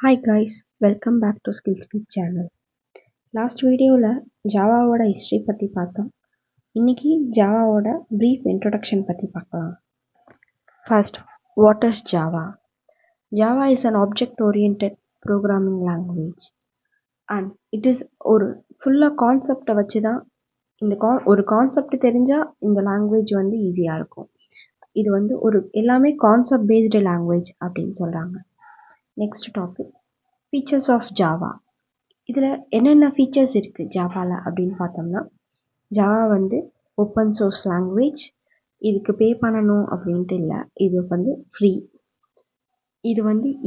Hi guys, welcome back to SkillSpeed channel. Last வீடியோவில் ஜாவாவோட history பற்றி பார்த்தோம். இன்னைக்கு ஜாவாவோட brief introduction பற்றி பார்க்கலாம். First, what is Java? Java is an object-oriented programming language and it is ஒரு ஃபுல்லாக கான்செப்டை வச்சு தான் ஒரு கான்செப்ட் தெரிஞ்சால் இந்த லாங்குவேஜ் வந்து ஈஸியாக இருக்கும். இது ஒரு எல்லாமே கான்செப்ட் பேஸ்டு லாங்குவேஜ் அப்படின்னு சொல்கிறாங்க. Next topic, features of Java. இதில் என்னென்ன ஃபீச்சர்ஸ் இருக்குது ஜாவாவில் அப்படின்னு பார்த்தோம்னா, ஜாவா ஓப்பன் சோர்ஸ் லாங்குவேஜ், இதுக்கு பே பண்ணணும் அப்படின்ட்டு இல்லை, இது ஃப்ரீ. இது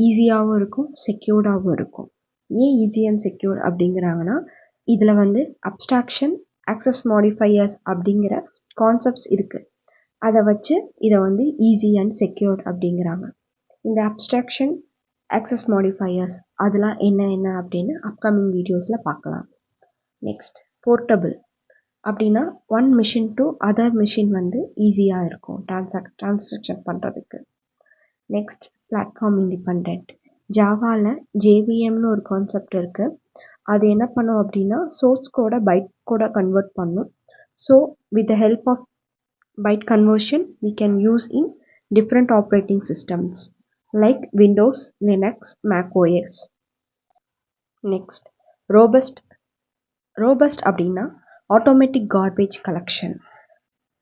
ஈஸியாகவும் இருக்கும், செக்யூர்டாகவும் இருக்கும். ஏன் ஈஸி அண்ட் செக்யூர் அப்படிங்கிறாங்கன்னா, இதில் அப்ஸ்ட்ராக்ஷன், ஆக்சஸ் மாடிஃபையர்ஸ் அப்படிங்கிற கான்செப்ட்ஸ் இருக்குது. அதை வச்சு இதை ஈஸி அண்ட் செக்யூர்ட் அப்படிங்கிறாங்க. இந்த அப்ஸ்ட்ராக்ஷன், ஆக்சஸ் மாடிஃபையர்ஸ் அதெல்லாம் என்ன அப்படின்னு அப்கமிங் வீடியோஸில் பார்க்கலாம். நெக்ஸ்ட், போர்ட்டபிள் அப்படின்னா one machine to other machine ஈஸியாக இருக்கும் டிரான்சாக்ஷன் பண்ணுறதுக்கு. Next, platform independent. ஜாவாவில் ஜேவிஎம்னு ஒரு கான்செப்ட் இருக்குது. அது என்ன பண்ணும் அப்படின்னா, சோர்ஸ் கோடை பைட் கோடை கன்வெர்ட் பண்ணும். So with the help of byte conversion we can use in different operating systems like Windows, Linux, Mac OS. Next, robust அப்படின்னா automatic garbage collection.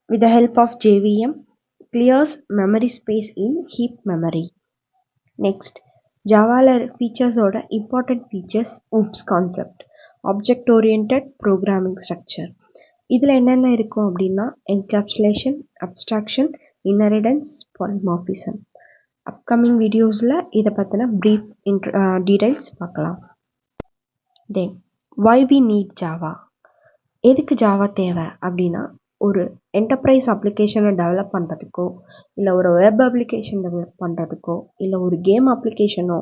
With the help of JVM, clears memory space in heap memory. Next, ஜாவாவில் ஃபீச்சர்ஸோட important features, OOPS concept, object orient programming structure. இதில் என்னென்ன இருக்கும் அப்படின்னா, encapsulation, abstraction, inheritance, polymorphism. Upcoming வீடியோஸில் இதை பற்றின ப்ரீஃப் டீடைல்ஸ் பார்க்கலாம். Then why we need Java. எதுக்கு ஜாவா தேவை அப்படின்னா, ஒரு என்டர்பிரைஸ் அப்ளிகேஷனை டெவலப் பண்ணுறதுக்கோ, இல்லை ஒரு வெப் அப்ளிகேஷன் டெவலப் பண்ணுறதுக்கோ, இல்லை ஒரு கேம் அப்ளிகேஷனோ,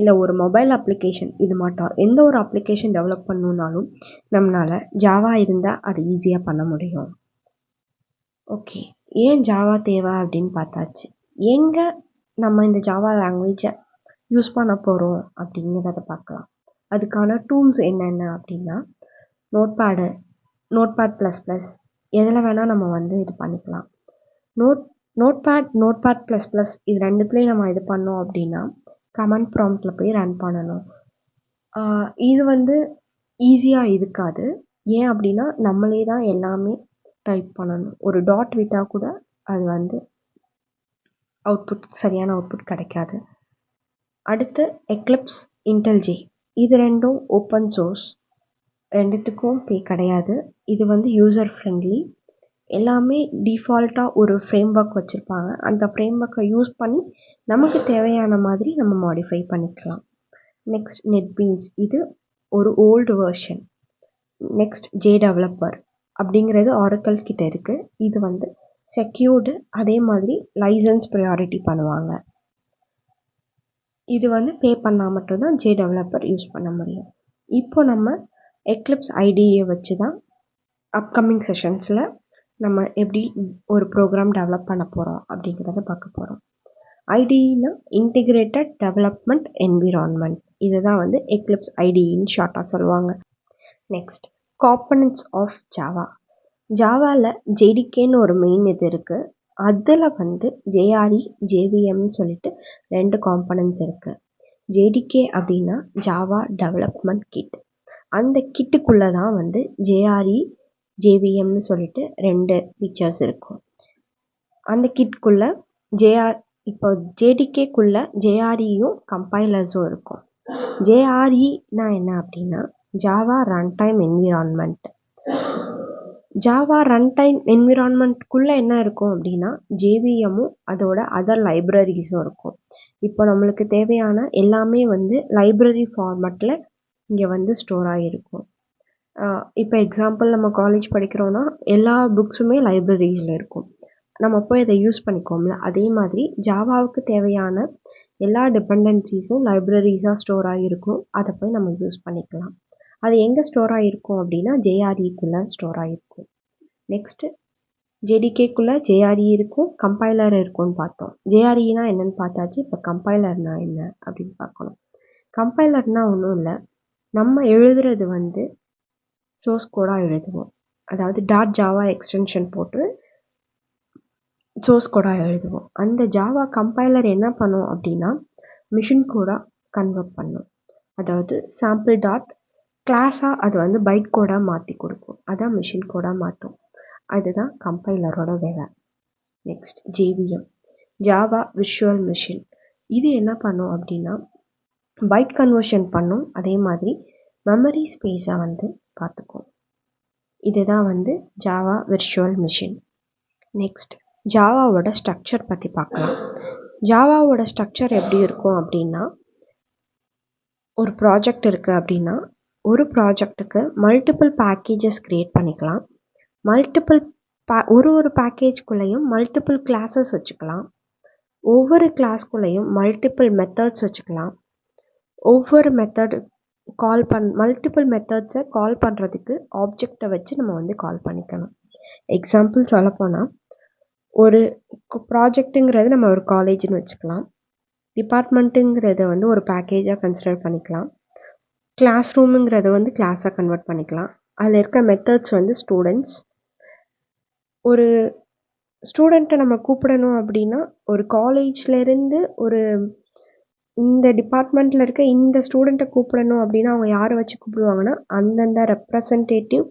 இல்லை ஒரு மொபைல் அப்ளிகேஷன், இது மட்டும் எந்த ஒரு அப்ளிகேஷன் டெவலப் பண்ணணுன்னாலும் நம்மளால் ஜாவா இருந்தால் அது ஈஸியாக பண்ண முடியும். ஓகே, ஏன் ஜாவா தேவை அப்படின்னு பார்த்தாச்சு. எங்கே நம்ம இந்த ஜாவா லாங்குவேஜை யூஸ் பண்ண போகிறோம் அப்படிங்கிறத பார்க்கலாம். அதுக்கான டூல்ஸ் என்னென்ன அப்படின்னா, நோட்பேட் ப்ளஸ் ப்ளஸ், எதில் வேணால் நம்ம இது பண்ணிக்கலாம். நோட்பேட் ப்ளஸ் ப்ளஸ் இது ரெண்டுத்துலேயும் நம்ம இது பண்ணோம் அப்படின்னா, கமெண்ட் ப்ராம்ப்டில் போய் ரன் பண்ணணும். இது ஈஸியாக இருக்காது. ஏன் அப்படின்னா, நம்மளே தான் எல்லாமே டைப் பண்ணணும். ஒரு டாட் விட்டால் கூட அது சரியான அவுட்புட் கிடைக்காது. அடுத்து எக்லிப்ஸ், இன்டெல்ஜே, இது ரெண்டும் ஓப்பன் சோர்ஸ், ரெண்டுத்துக்கும் பே கிடையாது. இது யூசர் ஃப்ரெண்ட்லி. எல்லாமே டிஃபால்ட்டாக ஒரு ஃப்ரேம் ஒர்க் வச்சுருப்பாங்க. அந்த ஃப்ரேம் ஒர்க்கை யூஸ் பண்ணி நமக்கு தேவையான மாதிரி நம்ம மாடிஃபை பண்ணிக்கலாம். நெக்ஸ்ட், நெட்பீன்ஸ், இது ஒரு old version. Next, J developer அப்படிங்கிறது ஆரக்கிள் கிட்ட இருக்குது. இது செக்யூர்டு, அதே மாதிரி லைசன்ஸ் ப்ரையாரிட்டி பண்ணுவாங்க. இது பே பண்ணால் மட்டும்தான் ஜே டெவலப்பர் யூஸ் பண்ண முடியும். இப்போ நம்ம எக்லிப்ஸ் ஐடியை வச்சு தான் அப்கமிங் செஷன்ஸில் நம்ம எப்படி ஒரு ப்ரோக்ராம் டெவலப் பண்ண போகிறோம் அப்படிங்கிறத பார்க்க போகிறோம். ஐடினா இன்டிகிரேட்டட் டெவலப்மெண்ட் என்விரான்மெண்ட், இதுதான் எக்லிப்ஸ் ஐடின்னு ஷார்ட்டாக சொல்லுவாங்க. Next, components of Java. ஜாவாவில் ஜேடிகேன்னு ஒரு மெயின் இது இருக்குது. அதில் ஜேஆர்இ, ஜேவிஎம்னு சொல்லிட்டு ரெண்டு காம்பனன்ட்ஸ் இருக்குது. ஜேடிகே அப்படின்னா ஜாவா டெவலப்மெண்ட் கிட். அந்த கிட்டுக்குள்ளே தான் ஜேஆர்இ, ஜேவிஎம்னு சொல்லிட்டு ரெண்டு ஃபீச்சர்ஸ் இருக்கும். அந்த கிட்குள்ளே இப்போ ஜேடிகேக்குள்ளே ஜேஆர்இயும் கம்பைலர்ஸும் இருக்கும். ஜேஆர்இனா என்ன அப்படின்னா, Java runtime environment. Java runtime என்விரான்மெண்ட்குள்ளே என்ன இருக்கும் அப்படின்னா, ஜேவிஎம்மும் அதோட அதர் லைப்ரரிஸும் இருக்கும். இப்போ நம்மளுக்கு தேவையான எல்லாமே லைப்ரரி ஃபார்மேட்டில் இங்கே ஸ்டோர் ஆகிருக்கும். இப்போ எக்ஸாம்பிள், நம்ம காலேஜ் படிக்கிறோன்னா எல்லா புக்ஸுமே லைப்ரரிஸில் இருக்கும். நம்ம போய் அதை யூஸ் பண்ணிக்கோம்ல, அதே மாதிரி ஜாவாவுக்கு தேவையான எல்லா டிபெண்டன்சிஸும் லைப்ரரிஸாக ஸ்டோர் ஆகிருக்கும். அதை போய் நம்ம யூஸ் பண்ணிக்கலாம். அது எங்கே ஸ்டோர் ஆகிருக்கும் அப்படின்னா, ஜேஆர்இக்குள்ளே ஸ்டோர் ஆகிருக்கும். நெக்ஸ்ட்டு, ஜேடிகேக்குள்ளே ஜேஆர்இ இருக்கும், கம்பைலர் இருக்கும்னு பார்த்தோம். ஜேஆர்இனா என்னென்னு பார்த்தாச்சு. இப்போ கம்பைலர்னா என்ன அப்படின்னு பார்க்கணும். கம்பைலர்னா ஒன்றும் இல்லை, நம்ம எழுதுறது வந்து சோர்ஸ் கோடாக எழுதுவோம். அதாவது .java எக்ஸ்டென்ஷன் போட்டு சோர்ஸ் கோடாக எழுதுவோம். அந்த ஜாவா கம்பைலர் என்ன பண்ணும் அப்படின்னா மிஷின் கோடாக கன்வெர்ட் பண்ணும். அதாவது சாம்பிள் டாட் கிளாஸாக அது வந்து பைட் கோடாக மாற்றி கொடுக்கும். அதான் மிஷின் கோடாக மாற்றும். அதுதான் கம்பைலரோட வேலை. Next JVM, Java virtual machine. இது என்ன பண்ணும் அப்படின்னா பைட் கன்வர்ஷன் பண்ணும். அதே மாதிரி மெமரி ஸ்பேஸை வந்து பார்த்துக்கும். இதுதான் வந்து ஜாவா விர்ச்சுவல் மிஷின். நெக்ஸ்ட் ஜாவாவோட ஸ்ட்ரக்சர் பற்றி பார்க்கலாம். ஜாவாவோட ஸ்ட்ரக்சர் எப்படி இருக்கும் அப்படின்னா, ஒரு ப்ராஜெக்ட் இருக்குது அப்படின்னா ஒரு ப்ராஜெக்ட்டுக்கு மல்டிபிள் பேக்கேஜஸ் க்ரியேட் பண்ணிக்கலாம். ஒரு பேக்கேஜ்குள்ளேயும் மல்டிபிள் கிளாஸஸ் வச்சுக்கலாம். ஒவ்வொரு கிளாஸ்குள்ளேயும் மல்டிபிள் மெத்தட்ஸ் வச்சுக்கலாம். ஒவ்வொரு மெத்தட் மல்டிபிள் மெத்தட்ஸை கால் பண்ணுறதுக்கு ஆப்ஜெக்டை வச்சு நம்ம வந்து கால் பண்ணிக்கணும். எக்ஸாம்பிள் சொல்லப்போனால் ஒரு ப்ராஜெக்ட்டுங்கிறது நம்ம ஒரு காலேஜ்னு வச்சுக்கலாம். டிபார்ட்மெண்ட்டுங்கிறத வந்து ஒரு பேக்கேஜாக கன்சிடர் பண்ணிக்கலாம். கிளாஸ் ரூமுங்கிறத வந்து கிளாஸாக கன்வெர்ட் பண்ணிக்கலாம். அதில் இருக்க மெத்தட்ஸ் வந்து ஸ்டூடெண்ட்ஸ். ஒரு ஸ்டூடெண்ட்டை நம்ம கூப்பிடணும் அப்படின்னா ஒரு காலேஜ்லேருந்து இந்த டிபார்ட்மெண்ட்டில் இருக்க இந்த ஸ்டூடெண்ட்டை கூப்பிடணும் அப்படின்னா அவங்க யாரை வச்சு கூப்பிடுவாங்கன்னா அந்தந்த ரெப்ரசன்டேட்டிவ்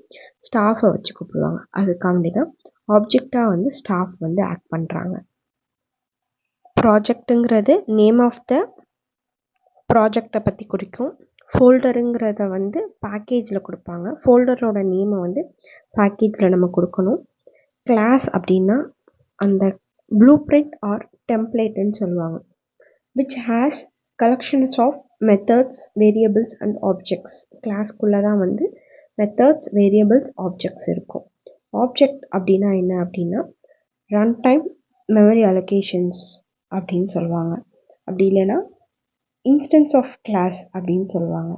ஸ்டாஃபை வச்சு கூப்பிடுவாங்க. அதுக்காண்டி தான் ஆப்ஜெக்டாக வந்து ஸ்டாஃப் வந்து ஆக்ட் பண்ணுறாங்க. ப்ராஜெக்ட்டுங்கிறது நேம் ஆஃப் த ப்ராஜெக்டை பற்றி குறிக்கும். ஃபோல்டருங்கிறத வந்து பேக்கேஜில் கொடுப்பாங்க. ஃபோல்டரோட நேமை வந்து பேக்கேஜில் நம்ம கொடுக்கணும். கிளாஸ் அப்படின்னா அந்த ப்ளூ பிரிண்ட் ஆர் டெம்ப்ளேட்டுன்னு சொல்லுவாங்க. which has collections of methods, variables and objects. கிளாஸ்க்குள்ளே தான் வந்து மெத்தட்ஸ், வேரியபிள்ஸ், ஆப்ஜெக்ட்ஸ் இருக்கும். ஆப்ஜெக்ட் அப்படின்னா என்ன அப்படின்னா ரன் டைம் மெமரி அலோகேஷன்ஸ் அப்படின்னு சொல்லுவாங்க. அப்படி இல்லைன்னா இன்ஸ்டன்ஸ் ஆஃப் கிளாஸ் அப்படின்னு சொல்லுவாங்க.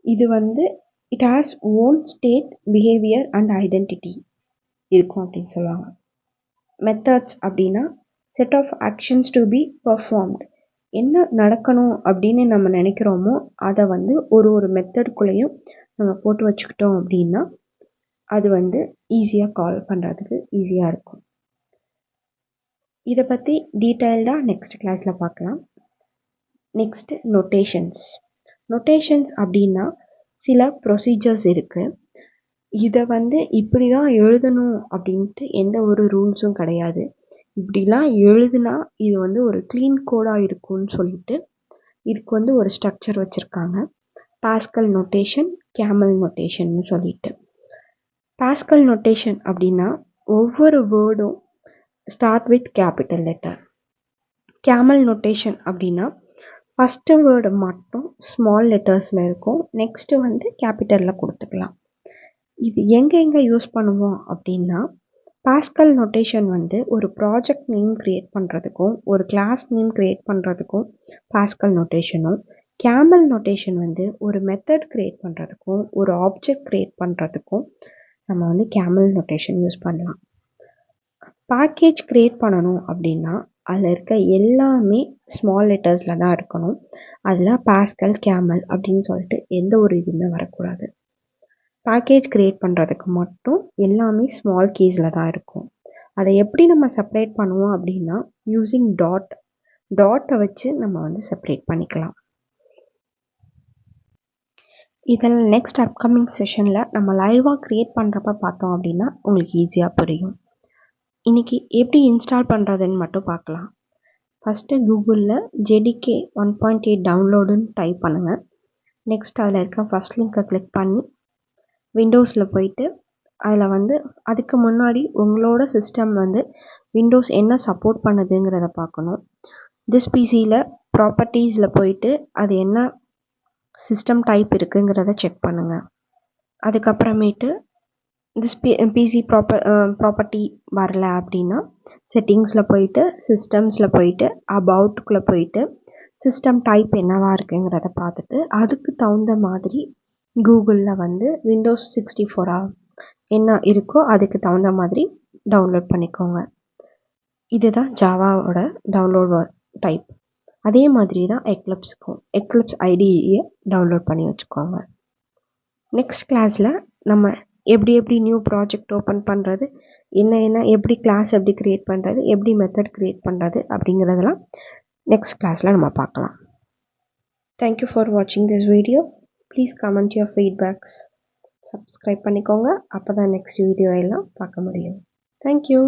இது வந்து it has own state, behaviour and identity இருக்கும் அப்படின்னு சொல்லுவாங்க. மெத்தட்ஸ் அப்படின்னா set of actions to be performed. என்ன நடக்கணும் அப்படின்னு நம்ம நினைக்கிறோமோ அதை வந்து ஒரு மெத்தடுக்குள்ளேயும் நம்ம போட்டு வச்சுக்கிட்டோம் அப்படின்னா அது வந்து ஈஸியாக கால் பண்ணுறதுக்கு ஈஸியாக இருக்கும். இதை பற்றி டீட்டெயில்டாக நெக்ஸ்ட் கிளாஸில் பார்க்கலாம். நெக்ஸ்ட்டு நொட்டேஷன்ஸ் அப்படின்னா சில ப்ரொசீஜர்ஸ் இருக்குது. இதை வந்து இப்படி தான் எழுதணும் அப்படின்ட்டு எந்த ஒரு ரூல்ஸும் கிடையாது. இப்படிலாம் எழுதுனா இது வந்து ஒரு க்ளீன் கோடாக இருக்கும்னு சொல்லிட்டு இதுக்கு வந்து ஒரு ஸ்ட்ரக்சர் வச்சுருக்காங்க. பாஸ்கல் நொட்டேஷன், கேமல் நொட்டேஷன்னு சொல்லிட்டு. பாஸ்கல் நொட்டேஷன் அப்படின்னா ஒவ்வொரு வேர்டும் start with capital letter. Camel notation அப்படின்னா ஃபஸ்ட்டு வேர்டு மட்டும் ஸ்மால் லெட்டர்ஸில் இருக்கும், நெக்ஸ்ட்டு வந்து கேபிட்டலில் கொடுத்துக்கலாம். இது எங்கே யூஸ் பண்ணுவோம் அப்படின்னா பாஸ்கல் நொட்டேஷன் வந்து ஒரு ப்ராஜெக்ட் நேம் க்ரியேட் பண்ணுறதுக்கும் ஒரு கிளாஸ் நேம் க்ரியேட் பண்ணுறதுக்கும் பாஸ்கல் நொட்டேஷனும், கேமல் நொட்டேஷன் வந்து ஒரு மெத்தட் க்ரியேட் பண்ணுறதுக்கும் ஒரு ஆப்ஜெக்ட் க்ரியேட் பண்ணுறதுக்கும் நம்ம வந்து கேமல் நொட்டேஷன் யூஸ் பண்ணலாம். பேக்கேஜ் க்ரியேட் பண்ணணும் அப்படின்னா அதில் இருக்க எல்லாமே ஸ்மால் லெட்டர்ஸில் தான் இருக்கணும். அதில் பாஸ்கல், கேமல் அப்படின்னு சொல்லிட்டு எந்த ஒரு இதுவுமே வரக்கூடாது. பேக்கேஜ் க்ரியேட் பண்ணுறதுக்கு மட்டும் எல்லாமே ஸ்மால் கேஸில் தான் இருக்கும். அதை எப்படி நம்ம செப்பரேட் பண்ணுவோம் அப்படின்னா யூஸிங் டாட்டை வச்சு நம்ம வந்து செப்பரேட் பண்ணிக்கலாம். இதில் நெக்ஸ்ட் அப்கமிங் செஷனில் நம்ம லைவாக க்ரியேட் பண்ணுறப்ப பார்த்தோம் அப்படின்னா உங்களுக்கு ஈஸியாக புரியும். இன்றைக்கி எப்படி இன்ஸ்டால் பண்ணுறதுன்னு மட்டும் பார்க்கலாம். ஃபஸ்ட்டு கூகுளில் JDK 1.8 டவுன்லோடுன்னு டைப் பண்ணுங்கள். நெக்ஸ்ட் அதில் இருக்க ஃபஸ்ட் லிங்கை கிளிக் பண்ணி விண்டோஸில் போயிட்டு அதில் வந்து அதுக்கு முன்னாடி உங்களோட சிஸ்டம் வந்து விண்டோஸ் என்ன சப்போர்ட் பண்ணுதுங்கிறத பார்க்கணும். திஸ் பிசியில் ப்ராப்பர்ட்டிஸில் போயிட்டு அது என்ன சிஸ்டம் டைப் இருக்குங்கிறத செக் பண்ணுங்கள். அதுக்கப்புறமேட்டு திஸ் பிசி ப்ராப்பர்ட்டி வரல அப்படின்னா செட்டிங்ஸில் போயிட்டு சிஸ்டம்ஸில் போயிட்டு அபவுட்டுக்குள்ளே போயிட்டு சிஸ்டம் டைப் என்னவா இருக்குங்கிறத பார்த்துட்டு அதுக்கு தகுந்த மாதிரி கூகுளில் வந்து விண்டோஸ் 64 என்ன இருக்கோ அதுக்கு தகுந்த மாதிரி டவுன்லோட் பண்ணிக்கோங்க. இதுதான் ஜாவாவோட டவுன்லோட் டைப். அதே மாதிரி தான் எக்லிப்ஸ்க்கும். எக்லிப்ஸ் ஐடியை டவுன்லோட் பண்ணி வச்சுக்கோங்க. நெக்ஸ்ட் கிளாஸில் நம்ம எப்படி நியூ ப்ராஜெக்ட் ஓப்பன் பண்ணுறது, எப்படி கிளாஸ் எப்படி க்ரியேட் பண்ணுறது, எப்படி மெத்தட் க்ரியேட் பண்ணுறது அப்படிங்கிறதெல்லாம் நெக்ஸ்ட் கிளாஸில் நம்ம பார்க்கலாம். தேங்க்யூ ஃபார் வாட்சிங் this video. Please comment your feedbacks. Subscribe பண்ணிக்கோங்க. அப்போ தான் நெக்ஸ்ட் வீடியோ எல்லாம் பார்க்க முடியும். தேங்க்யூ.